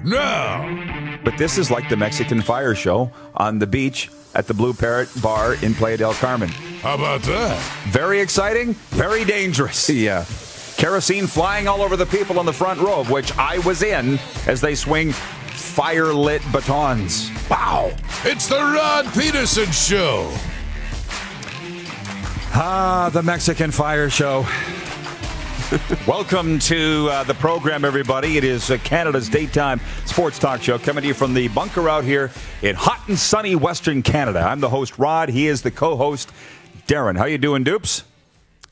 now. But this is like the Mexican Fire Show on the beach at the Blue Parrot Bar in Playa del Carmen. How about that? Very exciting, very dangerous. Yeah. Kerosene flying all over the people on the front row, of which I was in, as they swing fire-lit batons. Wow. It's the Rod Pedersen Show. The Mexican Fire Show. Welcome to the program, everybody. It is Canada's daytime sports talk show coming to you from the bunker out here in hot and sunny Western Canada. I'm the host, Rod. He is the co-host, Darren. How you doing, Dupes?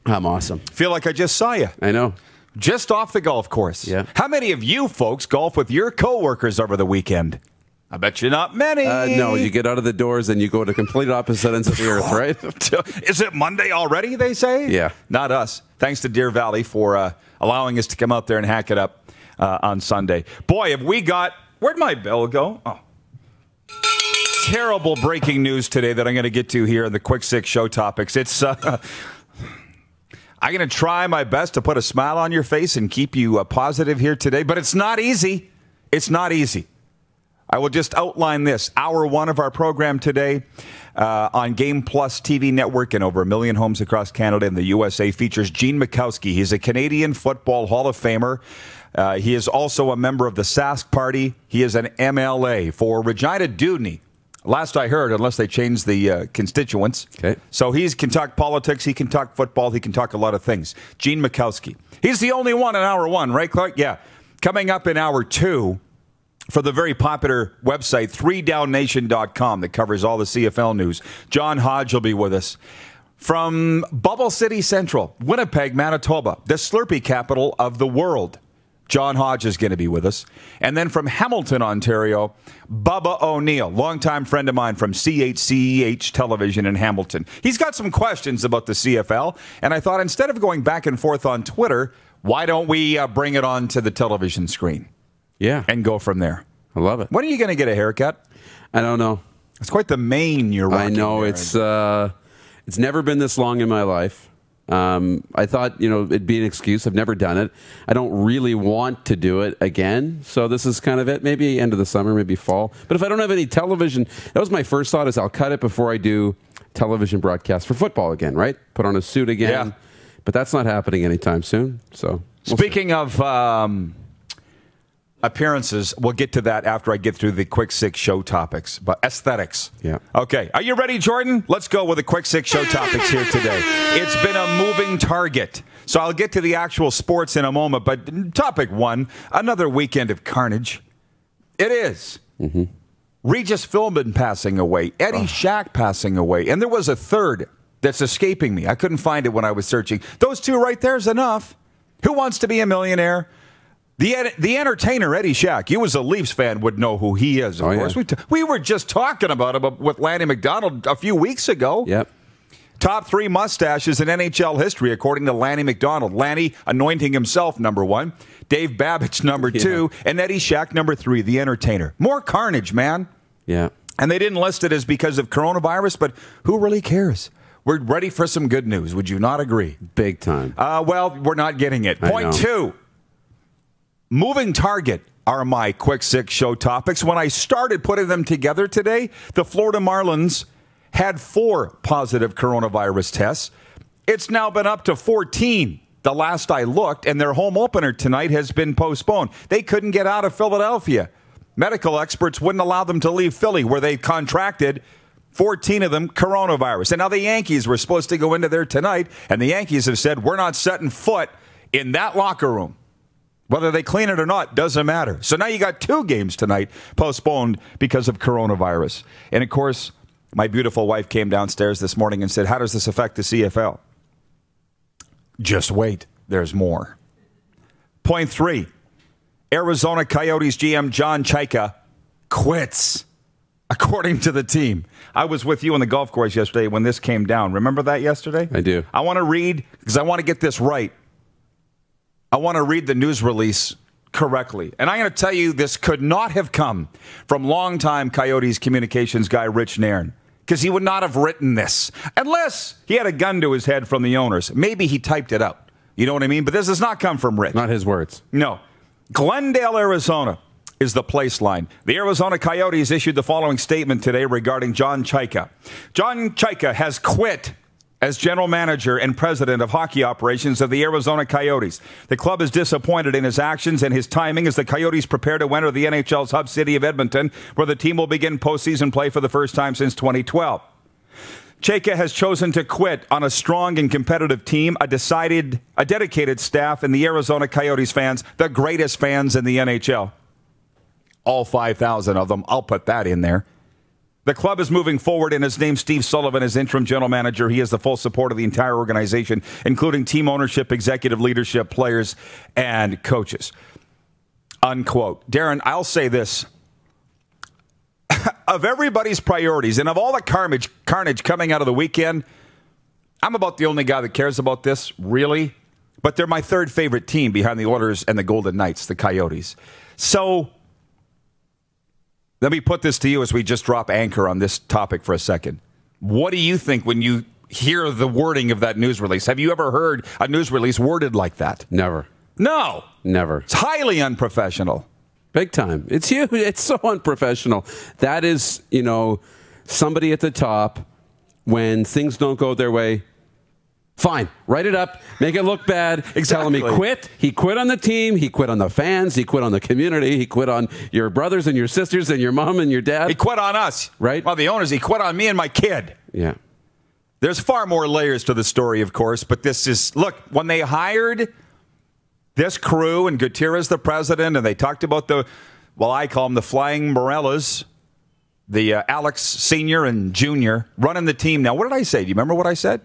I'm awesome. Feel like I just saw you. I know. Just off the golf course. Yeah. How many of you folks golf with your coworkers over the weekend? I bet you not many. No, you get out of the doors and you go to complete opposite ends of the earth, right? Is it Monday already, they say? Yeah. Not us. Thanks to Deer Valley for allowing us to come out there and hack it up on Sunday. Boy, have we got... Where'd my bell go? Oh. Terrible breaking news today that I'm going to get to here in the Quick Six show topics. It's... I'm going to try my best to put a smile on your face and keep you positive here today, but it's not easy. It's not easy. I will just outline this. Hour one of our program today on Game Plus TV network in over 1 million homes across Canada and the USA features Gene Mikowski. He's a Canadian Football Hall of Famer. He is also a member of the Sask Party. He is an MLA for Regina Dewdney. Last I heard, unless they changed the constituents. Okay. So he can talk politics, he can talk football, he can talk a lot of things. Gene Mikowski. He's the only one in hour one, right, Clark? Yeah. Coming up in hour two, for the very popular website, 3downnation.com, that covers all the CFL news, John Hodge will be with us. From Bubble City Central, Winnipeg, Manitoba, the Slurpee capital of the world, John Hodge is going to be with us. And then from Hamilton, Ontario, Bubba O'Neill, longtime friend of mine from CHCEH Television in Hamilton. He's got some questions about the CFL, and I thought instead of going back and forth on Twitter, why don't we bring it on to the television screen? Yeah. And go from there. I love it. When are you going to get a haircut? I don't know. It's quite the mane you're rocking. I know. There. It's never been this long in my life. I thought, it'd be an excuse. I've never done it. I don't really want to do it again. So this is kind of it. Maybe end of the summer, maybe fall. But if I don't have any television, that was my first thought, is I'll cut it before I do television broadcast for football again, right? Put on a suit again. Yeah. But that's not happening anytime soon. So Speaking of appearances, we'll get to that after I get through the Quick Six show topics. But aesthetics. Yeah. Okay. Are you ready, Jordan? Let's go with the Quick Six show topics here today. It's been a moving target. So I'll get to the actual sports in a moment. But topic one, another weekend of carnage. It is. Mm-hmm. Regis Philbin passing away. Eddie Shack passing away. And there was a third that's escaping me. I couldn't find it when I was searching. Those two right there is enough. Who wants to be a millionaire? The entertainer, Eddie Shack, you as a Leafs fan would know who he is, of course. Yeah. We were just talking about him with Lanny McDonald a few weeks ago. Yep. Top 3 mustaches in NHL history, according to Lanny McDonald. Lanny anointing himself number 1, Dave Babbage number 2, and Eddie Shack number 3, the entertainer. More carnage, man. Yeah. And they didn't list it as because of coronavirus, but who really cares? We're ready for some good news. Would you not agree? Big time. Well, we're not getting it. Point 2. Moving target are my Quick Six show topics. When I started putting them together today, the Florida Marlins had 4 positive coronavirus tests. It's now been up to 14 the last I looked, and their home opener tonight has been postponed. They couldn't get out of Philadelphia. Medical experts wouldn't allow them to leave Philly, where they contracted 14 of them coronavirus. And now the Yankees were supposed to go into there tonight, and the Yankees have said, we're not setting foot in that locker room. Whether they clean it or not doesn't matter. So now you got 2 games tonight postponed because of coronavirus. And, of course, my beautiful wife came downstairs this morning and said, how does this affect the CFL? Just wait. There's more. Point 3. Arizona Coyotes GM John Chayka quits, according to the team. I was with you on the golf course yesterday when this came down. Remember that yesterday? I do. I want to read, because I want to get this right. I want to read the news release correctly. And I'm going to tell you, this could not have come from longtime Coyotes communications guy Rich Nairn, because he would not have written this unless he had a gun to his head from the owners. Maybe he typed it out. You know what I mean? But this does not come from Rich. Not his words. No. Glendale, Arizona. is the place line. The Arizona Coyotes issued the following statement today regarding John Chayka. John Chayka has quit as general manager and president of hockey operations of the Arizona Coyotes. The club is disappointed in his actions and his timing as the Coyotes prepare to enter the NHL's hub city of Edmonton, where the team will begin postseason play for the first time since 2012. Chayka has chosen to quit on a strong and competitive team, a dedicated staff, and the Arizona Coyotes fans, the greatest fans in the NHL. All 5,000 of them. I'll put that in there. The club is moving forward and has named Steve Sullivan as interim general manager. He has the full support of the entire organization, including team ownership, executive leadership, players, and coaches. Unquote. Darren, I'll say this. Of everybody's priorities and of all the carnage coming out of the weekend, I'm about the only guy that cares about this, really. But they're my third favorite team behind the Oilers and the Golden Knights, the Coyotes. So let me put this to you as we just drop anchor on this topic for a second. What do you think when you hear the wording of that news release? Have you ever heard a news release worded like that? Never. No. Never. It's highly unprofessional. Big time. It's huge. It's so unprofessional. That is, somebody at the top, when things don't go their way, fine. Write it up. Make it look bad. Exactly. Tell him he quit. He quit on the team. He quit on the fans. He quit on the community. He quit on your brothers and your sisters and your mom and your dad. He quit on us. Right? Well, the owners, he quit on me and my kid. Yeah. There's far more layers to the story, of course, but this is, look, when they hired this crew and Gutierrez, the president, and they talked about I call them the Flying Morellas, the Alex Sr. and Jr. running the team. Now, what did I say? Do you remember what I said?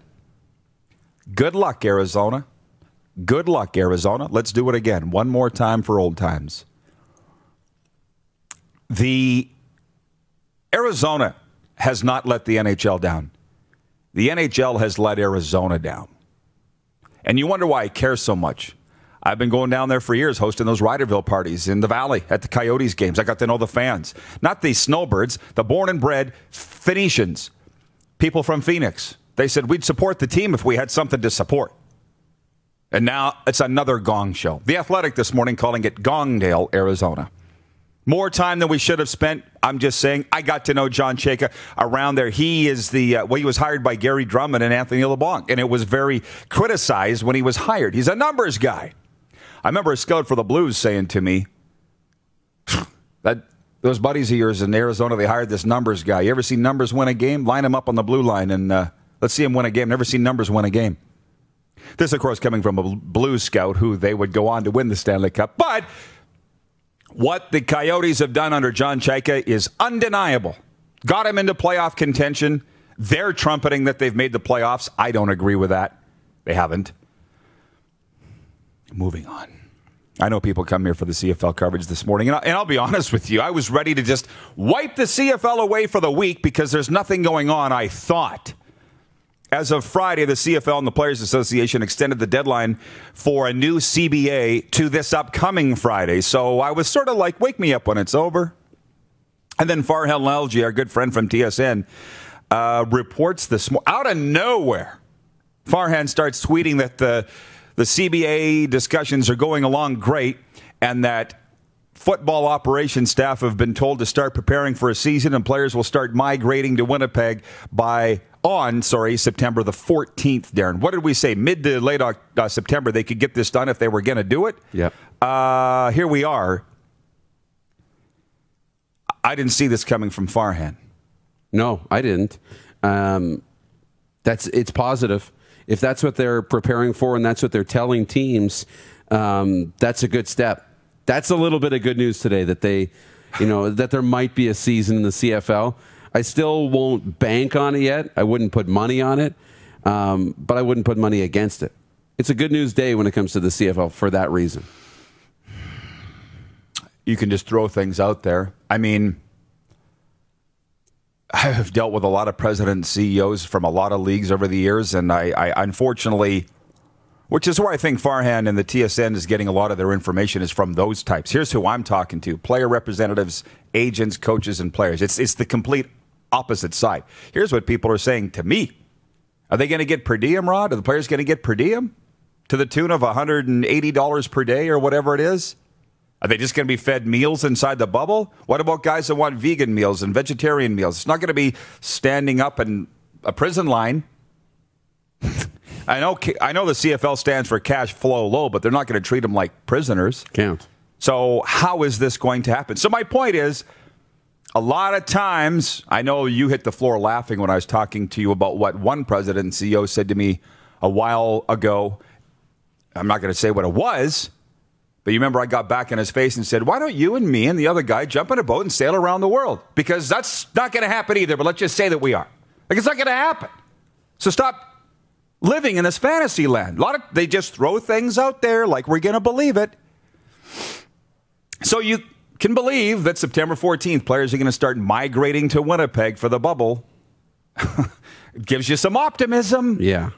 Good luck, Arizona. Good luck, Arizona. Let's do it again. One more time for old times. The Arizona has not let the NHL down. The NHL has let Arizona down. And you wonder why I care so much. I've been going down there for years, hosting those Ryderville parties in the Valley at the Coyotes games. I got to know the fans. Not the snowbirds, the born and bred Phoenicians, people from Phoenix. They said we'd support the team if we had something to support. And now it's another gong show. The Athletic this morning calling it Gongdale, Arizona. More time than we should have spent. I'm just saying, I got to know John Chayka around there. He is he was hired by Gary Drummond and Anthony LeBlanc, and it was very criticized when he was hired. He's a numbers guy. I remember a scout for the Blues saying to me, that those buddies of yours in Arizona, they hired this numbers guy. You ever seen numbers win a game? Line him up on the blue line and let's see him win a game. Never seen numbers win a game. This, of course, coming from a Blues scout who they would go on to win the Stanley Cup. But what the Coyotes have done under John Chayka is undeniable. Got him into playoff contention. They're trumpeting that they've made the playoffs. I don't agree with that. They haven't. Moving on. I know people come here for the CFL coverage this morning, and I'll be honest with you. I was ready to just wipe the CFL away for the week because there's nothing going on, I thought. As of Friday, the CFL and the Players Association extended the deadline for a new CBA to this upcoming Friday. So I was sort of like, wake me up when it's over. And then Farhel Lalji, our good friend from TSN, reports this out of nowhere. Farhan starts tweeting that the CBA discussions are going along great and that football operations staff have been told to start preparing for a season and players will start migrating to Winnipeg on September the 14th, Darren. What did we say? Mid to late September, they could get this done if they were going to do it? Yep. Here we are. I didn't see this coming from Farhan. No, I didn't. It's positive. If that's what they're preparing for and that's what they're telling teams, that's a good step. That's a little bit of good news today that that there might be a season in the CFL. I still won't bank on it yet. I wouldn't put money on it, but I wouldn't put money against it. It's a good news day when it comes to the CFL for that reason. You can just throw things out there. I mean, I've dealt with a lot of presidents and CEOs from a lot of leagues over the years, and I unfortunately, which is where I think Farhan and the TSN is getting a lot of their information is from those types. Here's who I'm talking to: player representatives, agents, coaches, and players. It's the complete opposite side. Here's what people are saying to me. Are they going to get per diem, Rod? Are the players going to get per diem to the tune of $180 per day or whatever it is? Are they just going to be fed meals inside the bubble? What about guys that want vegan meals and vegetarian meals? It's not going to be standing up in a prison line. I know the CFL stands for cash flow low, but they're not going to treat them like prisoners. Can't. So how is this going to happen? So my point is, a lot of times, I know you hit the floor laughing when I was talking to you about what one president and CEO said to me a while ago. I'm not going to say what it was, but you remember I got back in his face and said, why don't you and me and the other guy jump in a boat and sail around the world? Because that's not going to happen either, but let's just say that we are. Like, it's not going to happen. So stop living in this fantasy land. They just throw things out there like we're going to believe it. So you can believe that September 14th, players are going to start migrating to Winnipeg for the bubble. It gives you some optimism. Yeah.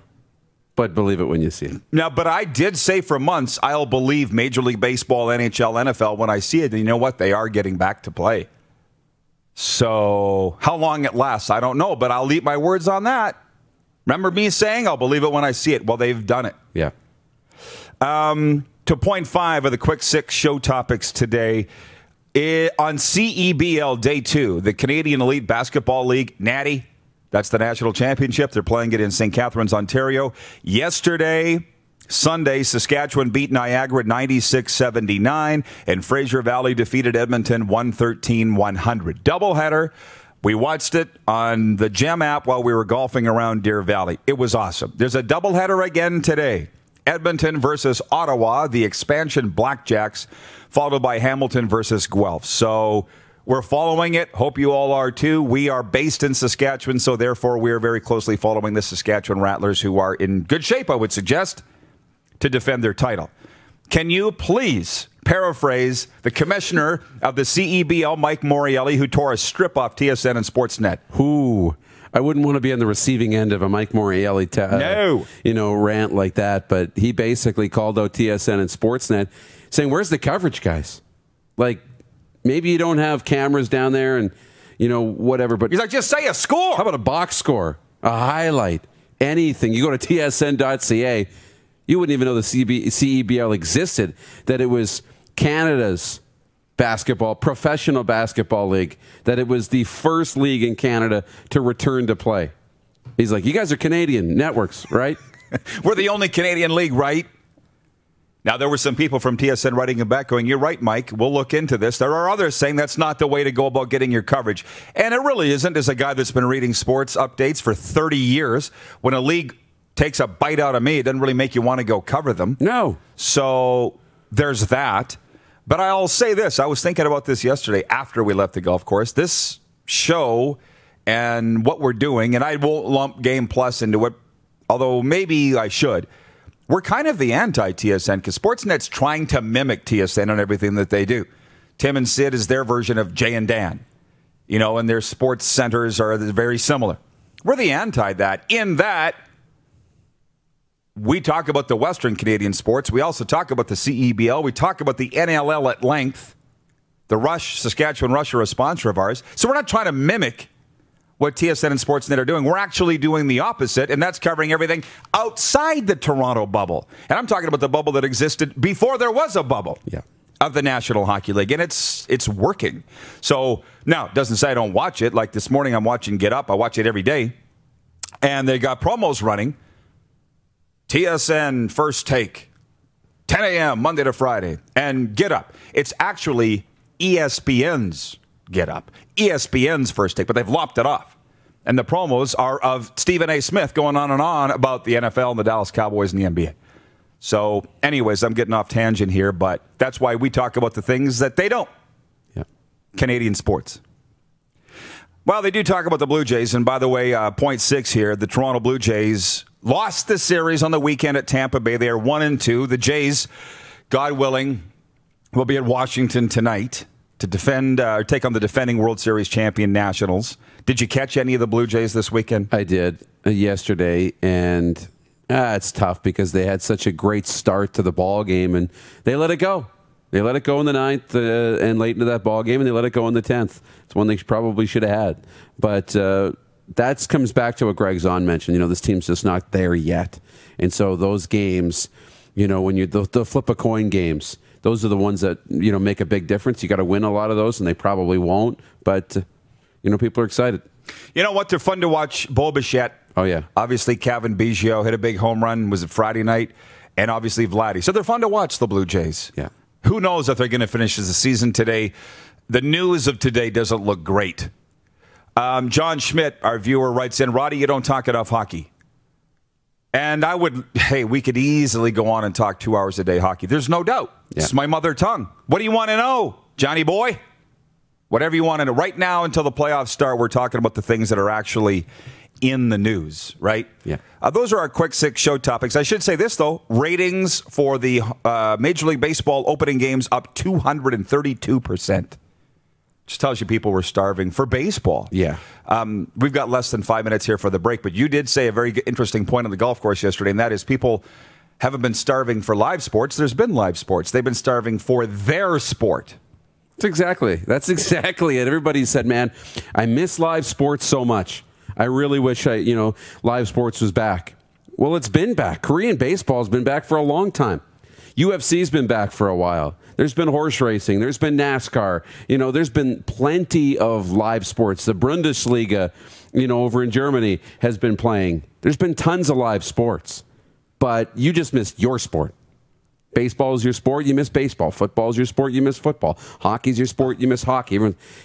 But believe it when you see it. Now, but I did say for months, I'll believe Major League Baseball, NHL, NFL when I see it. And you know what? They are getting back to play. So how long it lasts, I don't know, but I'll eat my words on that. Remember me saying, I'll believe it when I see it. Well, they've done it. Yeah. To point 5 of the Quick 6 show topics today. On CEBL Day 2, the Canadian Elite Basketball League, Natty, that's the national championship. They're playing it in St. Catharines, Ontario. Yesterday, Sunday, Saskatchewan beat Niagara 96-79, and Fraser Valley defeated Edmonton 113-100. Doubleheader. We watched it on the Gem app while we were golfing around Deer Valley. It was awesome. There's a doubleheader again today. Edmonton versus Ottawa, the expansion Blackjacks, followed by Hamilton versus Guelph. So we're following it. Hope you all are too. We are based in Saskatchewan, so therefore we are very closely following the Saskatchewan Rattlers, who are in good shape, I would suggest, to defend their title. Can you please paraphrase the commissioner of the CEBL, Mike Morreale, who tore a strip off TSN and Sportsnet? Who? I wouldn't want to be on the receiving end of a Mike Morreale rant like that, but he basically called out TSN and Sportsnet saying, where's the coverage, guys? Like, maybe you don't have cameras down there and, whatever. But he's like, just say a score. How about a box score, a highlight, anything? You go to tsn.ca, you wouldn't even know the CEBL existed, that it was Canada's professional basketball league, that it was the first league in Canada to return to play. He's like, you guys are Canadian networks, right? We're the only Canadian league, right? Now, there were some people from TSN writing him back going, you're right, Mike, we'll look into this. There are others saying that's not the way to go about getting your coverage. And it really isn't. As a guy that's been reading sports updates for 30 years, when a league takes a bite out of me, it doesn't really make you want to go cover them. No. So there's that. But I'll say this. I was thinking about this yesterday after we left the golf course. This show and what we're doing, and I won't lump Game Plus into it, although maybe I should. We're kind of the anti-TSN because Sportsnet's trying to mimic TSN on everything that they do. Tim and Sid is their version of Jay and Dan, and their sports centers are very similar. We're the anti that, in that we talk about the Western Canadian sports. We also talk about the CEBL. We talk about the NLL at length. The Saskatchewan Rush are a sponsor of ours. So we're not trying to mimic what TSN and Sportsnet are doing. We're actually doing the opposite, and that's covering everything outside the Toronto bubble. And I'm talking about the bubble that existed before there was a bubble of the National Hockey League, and it's working. So now, it doesn't say I don't watch it. Like this morning, I'm watching Get Up. I watch it every day, and they got promos running. TSN First Take, 10 a.m. Monday to Friday, and Get Up. It's actually ESPN's Get Up, ESPN's First Take, but they've lopped it off. And the promos are of Stephen A. Smith going on and on about the NFL and the Dallas Cowboys and the NBA. So, anyways, I'm getting off tangent here, but that's why we talk about the things that they don't. Yeah. Canadian sports. Well, they do talk about the Blue Jays, and by the way, point 6 here, the Toronto Blue Jays lost the series on the weekend at Tampa Bay. They are 1-2. The Jays, God willing, will be at Washington tonight to take on the defending World Series champion Nationals. Did you catch any of the Blue Jays this weekend? I did yesterday, and it's tough because they had such a great start to the ball game, and they let it go. They let it go in the 9th and late into that ball game, and they let it go in the 10th. It's one they probably should have had. But that comes back to what Greg Zahn mentioned. This team's just not there yet. And so those games, when they'll flip a coin games, those are the ones that, make a big difference. You got to win a lot of those, and they probably won't. But, people are excited. You know what? They're fun to watch. Bo Bichette. Oh, yeah. Obviously, Kevin Biggio hit a big home run. Was it Friday night? And obviously, Vladdy. So they're fun to watch, the Blue Jays. Yeah. Who knows if they're going to finish the season today. The news of today doesn't look great. John Schmidt, our viewer, writes in, Roddy, you don't talk enough hockey. And we could easily go on and talk 2 hours a day hockey. There's no doubt. Yeah. It's my mother tongue. What do you want to know, Johnny boy? Whatever you want to know. Right now, until the playoffs start, we're talking about the things that are actually in the news, right? Yeah. Those are our quick six show topics. I should say this, though. Ratings for the Major League Baseball opening games up 232%. Just tells you people were starving for baseball. Yeah. We've got less than 5 minutes here for the break, but you did say a very interesting point on the golf course yesterday, and that is people haven't been starving for live sports. There's been live sports. They've been starving for their sport. That's exactly it. Everybody said, man, I miss live sports so much. I really wish live sports was back. Well, it's been back. Korean baseball has been back for a long time. UFC's been back for a while. There's been horse racing. There's been NASCAR. There's been plenty of live sports. The Bundesliga, over in Germany has been playing. There's been tons of live sports. But you just missed your sport. Baseball is your sport, you miss baseball. Football is your sport, you miss football. Hockey's your sport, you miss hockey.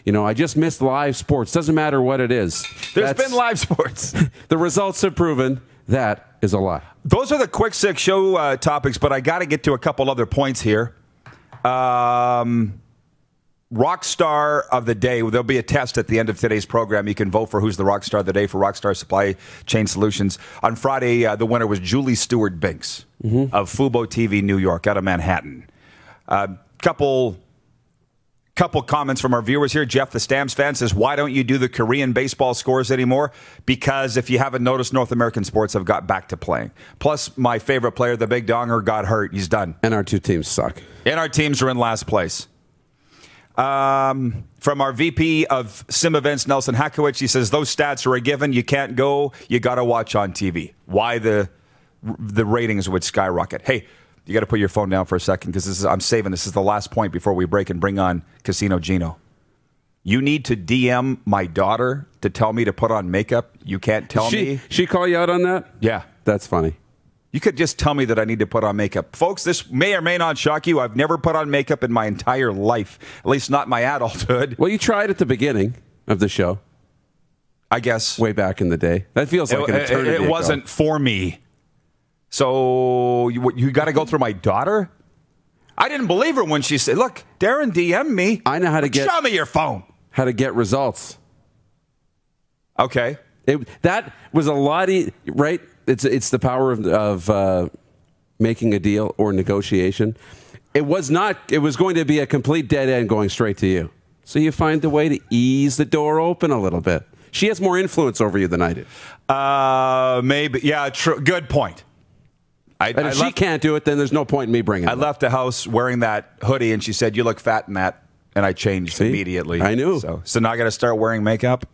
I just missed live sports. Doesn't matter what it is. There's been live sports. The results have proven that is a lie. Those are the quick six show topics, but I got to get to a couple other points here. Rock Star of the Day. There'll be a test at the end of today's program. You can vote for who's the Rock Star of the Day for Rockstar Supply Chain Solutions. On Friday, the winner was Julie Stewart-Binks of Fubo TV New York out of Manhattan. Couple comments from our viewers here. Jeff, the Stamps fan, says, why don't you do the Korean baseball scores anymore? Because if you haven't noticed, North American sports have got back to playing. Plus, my favorite player, the Big Donger, got hurt. He's done. And our two teams suck. And our teams are in last place. From our VP of Sim Events, Nelson Hakowicz, he says, those stats are a given. You can't go. You got to watch on TV. Why the ratings would skyrocket. Hey, you got to put your phone down for a second because I'm saving. This is the last point before we break and bring on Casino Gino. You need to DM my daughter to tell me to put on makeup. You can't tell me. She call you out on that? Yeah. That's funny. You could just tell me that I need to put on makeup. Folks, this may or may not shock you. I've never put on makeup in my entire life, at least not my adulthood. Well, you tried at the beginning of the show. I guess. Way back in the day. That feels like an eternity It wasn't for me. So you got to go through my daughter? I didn't believe her when she said, look, Darren DM'd me. I know how to get... Show me your phone. How to get results. Okay. That was a lot, right? It's the power of making a deal or negotiation. It was going to be a complete dead end going straight to you. So you find a way to ease the door open a little bit. She has more influence over you than I do. Maybe. Yeah, true. Good point. And if she can't do it, then there's no point in me bringing it. I left the house wearing that hoodie, and she said, you look fat in that. And I changed immediately. I knew. So now I got to start wearing makeup?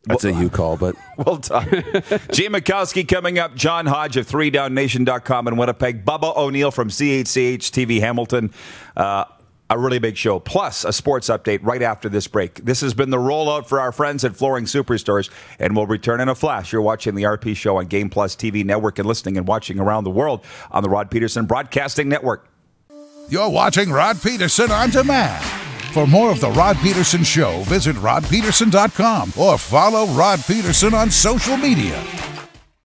That's a you call, but we'll talk. Gene Mikowski coming up. John Hodge of 3downnation.com in Winnipeg. Bubba O'Neill from CHCH TV Hamilton. A really big show. Plus, a sports update right after this break. This has been the rollout for our friends at Flooring Superstores, and we'll return in a flash. You're watching the RP Show on Game Plus TV Network and listening and watching around the world on the Rod Pedersen Broadcasting Network. You're watching Rod Pedersen On Demand. For more of The Rod Pedersen Show, visit rodpedersen.com or follow Rod Pedersen on social media.